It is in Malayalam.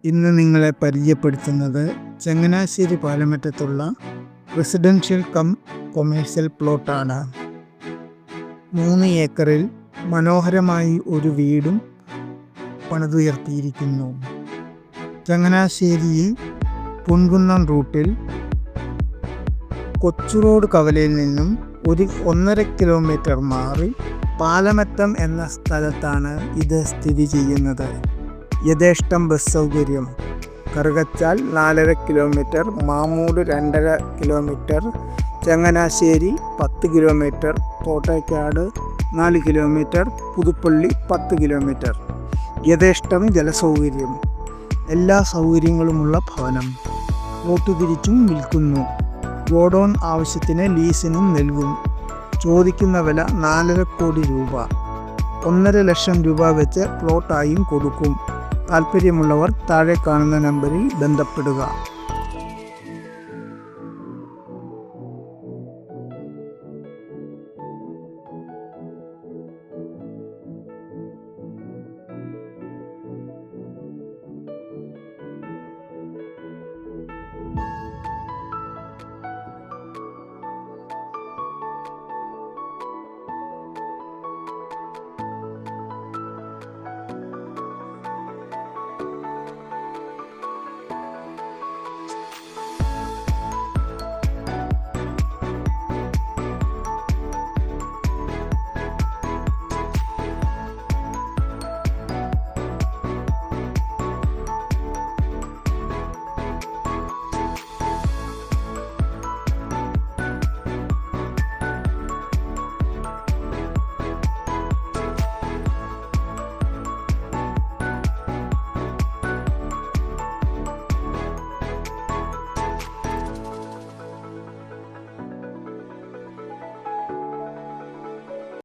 ഇന്ന് നിങ്ങളെ പരിചയപ്പെടുത്തുന്നത് ചങ്ങനാശ്ശേരി പാലമറ്റത്തുള്ള റെസിഡൻഷ്യൽ കം കൊമേഴ്സ്യൽ പ്ലോട്ടാണ്. 3 ഏക്കറിൽ മനോഹരമായി ഒരു വീടും പണിതുയർത്തിയിരിക്കുന്നു. ചങ്ങനാശ്ശേരിയിൽ പൊൻകുന്നം റൂട്ടിൽ കൊച്ചുറോഡ് കവലയിൽ നിന്നും 1.5 കിലോമീറ്റർ മാറി പാലമറ്റം എന്ന സ്ഥലത്താണ് ഇത് സ്ഥിതി ചെയ്യുന്നത്. യഥേഷ്ടം ബസ് സൗകര്യം. Karukachal 4.5 kilometre, Mamood 2.5 kilometre, Changanassery 10 kilometre, Thottakkad 4 kilometre, Puthuppally 10 kilometre. യഥേഷ്ടം ജലസൗകര്യം. എല്ലാ സൗകര്യങ്ങളുമുള്ള ഭവനം. പ്ലോട്ട് തിരിച്ചും വിൽക്കുന്നു. ഗോഡൗൺ ആവശ്യത്തിന് ലീസിനും നൽകും. ചോദിക്കുന്ന വില 4.5 കോടി രൂപ. 1.5 ലക്ഷം രൂപ വെച്ച് പ്ലോട്ടായും കൊടുക്കും. താല്പര്യമുള്ളവർ താഴെ കാണുന്ന നമ്പറിൽ ബന്ധപ്പെടുക.